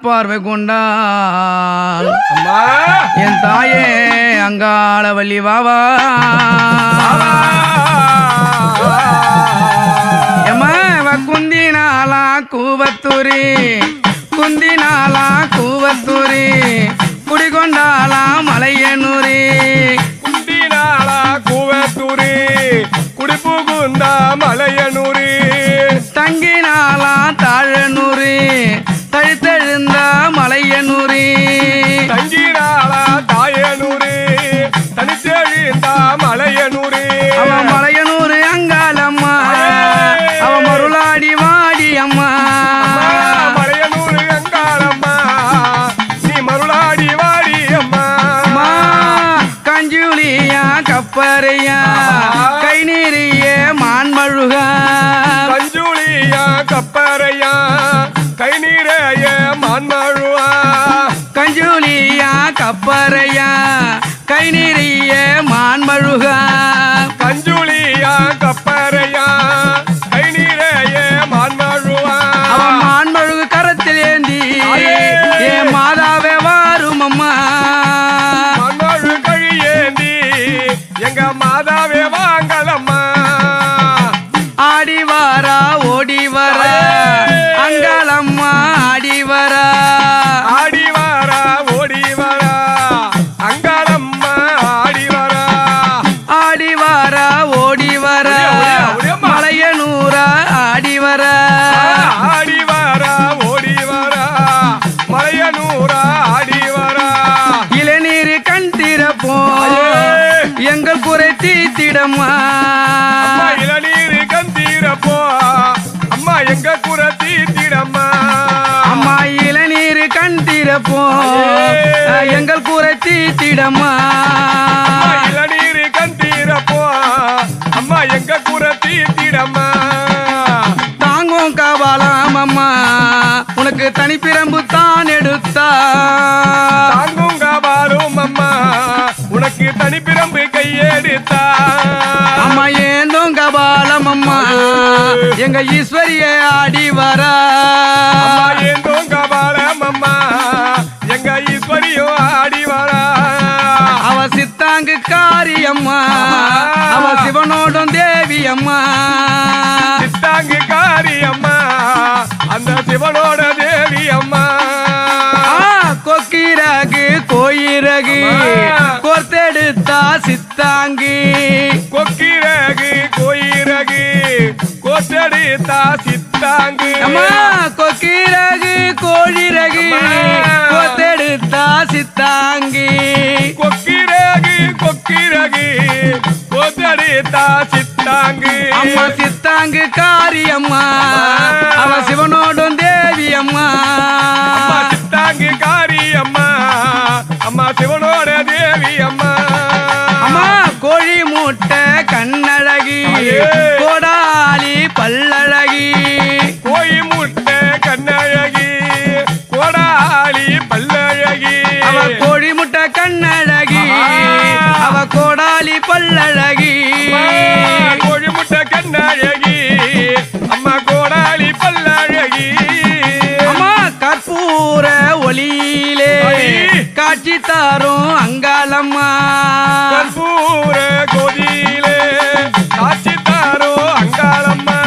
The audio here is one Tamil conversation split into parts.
பார்வை கொண்டாள் என் தாயே அங்காள வள்ளி வாவா குந்தினாலா கூவத்தூரி குந்தினாலா கூவத்தூரி குடிகொண்டாலா மலையனூரி குந்தினாலா கூவத்தூரி குடிபுகுந்தா மலையனூரி தங்கினாலா தாழனூரி தழுத்தெழுந்த மலையனூரி தங்கினாலா தாயனூரி தனித்தெழுந்தா மலையனூரி அவன் மலையனூரு அங்காளம்மா அவ மருளாடி வாடி அம்மா மலையனூரு அங்காளம்மா நீ மருளாடி வாடி அம்மா கஞ்சுலியா கப்பரையா கை நீரிய மான்மழுகா கஞ்சுலியா கப்பரையா கை நீரைய மான்மழுவா கஞ்சுலியா கப்பரையா கை நீரிய மான்மழுகா கஞ்சுலியா கப்பரையா கை நீரைய மான்மழுவா அவன் மான்மழுகு கரத்தில் ஏந்தி ஏ மாதாவே வாரும் அம்மா மான்மழு கழியேந்தி எங்க மாதாவே வாங்கலம்மா ஆடி வாரா ஓடி வர அங்காளம்மா ஆடி வரா ஆடி வாரா ஓடி வரா அங்காளம்மா ஆடி வரா ஆடி வாரா ஓடி வர மலையனூரா ஆடி வர ஆடி வாரா ஓடி வரா மலையனூரா ஆடி வரா இளநீர் கண் திறப்போ எங்கள் குறை தீத்திடம்மா இளநீர் கந்தீரப்போ அம்மா எங்க குறை தீத்திடம்மா அம்மா இளநீர் கண் திறப்போ எங்கள் குறை தீத்திடம்மா இளநீர் கந்தீரப்போ அம்மா எங்க குறை தீத்திடம்மா தாங்கும் கபாலம் அம்மா உனக்கு தனிப்பிரம்பு தான் எடுத்தா தாங்கும் காபாலும் அம்மா உனக்கு தனிப்பிரம்பு கையெடுத்தா அம்மா ஏந்தும் கபாலம் அம்மா எங்க ஈஸ்வரிய ஆடி வரா அம்மா ஏந்தோம் கபாலம் அம்மா எங்க ஈஸ்வரியோ ஆடி வரா அவ சித்தாங்கு காரியம்மா அவ சிவனோடும் தேவி அம்மா சித்தாங்கு காரி அம்மா அந்த சிவனோட தேவி அம்மா கொக்கிரகு கோயிரகு கோர்த்தெடுத்தா சித்தாங்கி கொக்கிரகு கோயிரகு கோட்டடித்தா சித்தாங்கு அம்மா கொக்கிரகு கோழிரகு கோர்த்தெடுத்தா சித்தாங்கி கொக்கிரகு கொக்கிரகு கோட்டடித்தா சித்தாங்கு அம்மா சித்தாங்கு காரியம்மா அவ சிவனோடும் தேவி அம்மா சித்தாங்கு காரி அம்மா அம்மா சிவனோட தேவி அம்மா அம்மா கோழி மூட்டை கண்ணழகி கோடாலி பல்லழகி கோயி முட்டை கண்ணழகி கோடாலி பல்லழகி அவ கோழி முட்டை கண்ணழகி அவ கோடாலி பல்லழகி கோழி முட்டை கண்ணழகி அம்மா கோடாலி பல்லழகி அம்மா கற்பூர ஒளியிலே காட்சி தாரும் அங்காளம்மா கற்பூர கோதியிலே காட்சி தாரோ அங்காளம்மா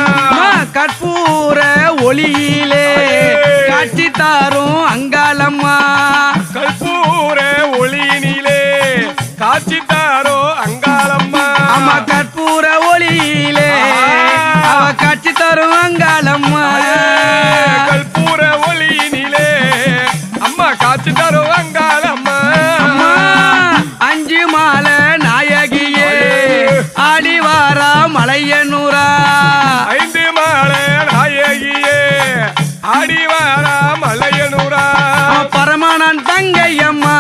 கற்பூர ஒளியிலே காட்சி தாரும் அங்காளம்மா கற்பூர ஒளியினிலே காட்சி தாரோ அங்காளம்மா அம்மா கற்பூர ஒளியிலே அவ காட்சி தரும் அங்காளம்மா கற்பூர ஒளியினிலே அம்மா காட்சி தாரோ அங்காளம்மா அம்மா அஞ்சு மாலை நாயகியே ஆடி வாரா மலையனூரா ஐந்து மாலை நாயகியே ஆடி வாரா மலையனூரா பரமானன் தங்கையம்மா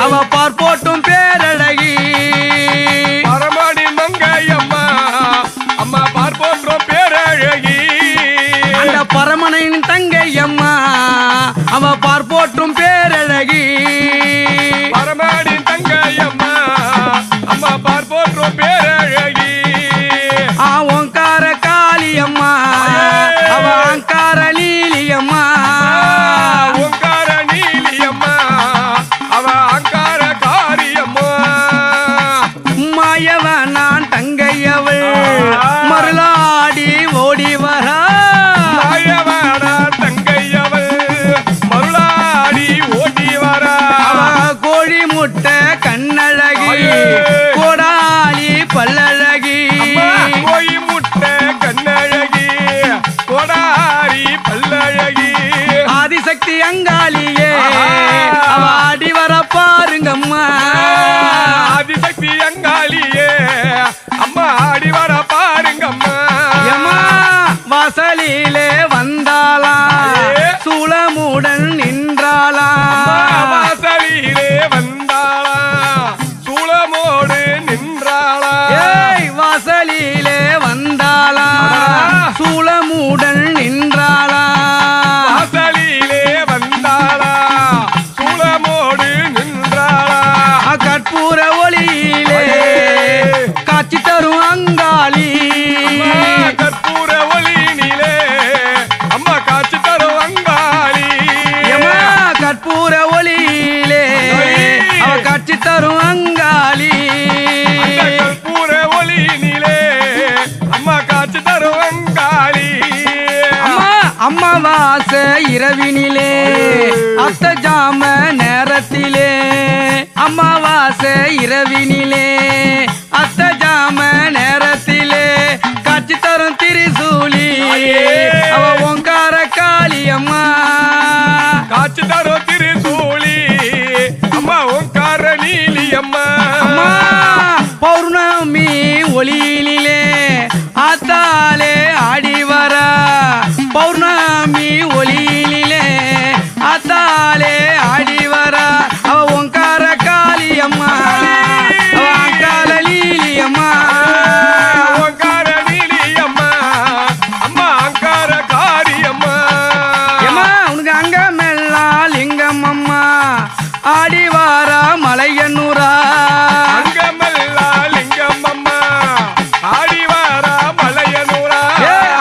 அவ பார்ப்போட்டும் பேரழகி பரமாடி மங்கையம்மா அம்மா பார்ப்போன்றோம் பேரழகி அந்த பரமனின் தங்கையம்மா அவ பார்ப்போட்டும் பேரழகி பரமாடி தங்கையம்மா அம்மா பார்ப்போன்றோம் பேரழகி ஓங்கார காளியம்மா அவ அங்கார லீலியம்மா வாசலிலே வந்தாளா சூளமுடன் நின்றாளா வாசலிலே வந்தாளா சூளமோடு நின்றாளா வாசலிலே வந்தாளா சூளமுடன் நின்றாளா வாசலிலே வந்தாளா சூளமோடு நின்றாளா கற்பூர ஒளியிலே காட்சி தரும் அங்காளி கற்பூர ஒளியினிலே அம்மா காட்சி தரும் அங்காளி கற்பூர ஒளியிலே அவ காட்சி தரும் அங்காளி கற்பூர ஒளியினிலே அம்மா காட்சி தரும் அங்காளி அம்மாவாச இரவினிலே அத்த ஜாம நேரத்திலே அம்மாவாச இரவினிலே அத்த ஜாம நேரத்திலே காட்சி தரும் திரிசூலி அவ ஓங்கார காளி அம்மா காட்சி தரும் திரிசூலி அம்மா ஓங்கார நீலி அம்மா பௌர்ணமி ஒளியிலே ஆத்தாலே ஆடி வர பௌர்ணமி ஒளியிலே ஆத்தாலே ஆடி வர அவ ஓங்கார காளி அம்மா அவ அங்கால லீலி அம்மா ஓங்கார நீலி அம்மா அம்மா அங்கார காரி அம்மா உனக்கு அங்கமெல்லாம் லிங்கம் அம்மா ஆடி வார மலையனூரா அங்கமெல்லாம் லிங்கம் அம்மா ஆடி வாரா மலையனூரா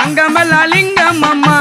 அங்கமெல்லாம் லிங்கம் அம்மா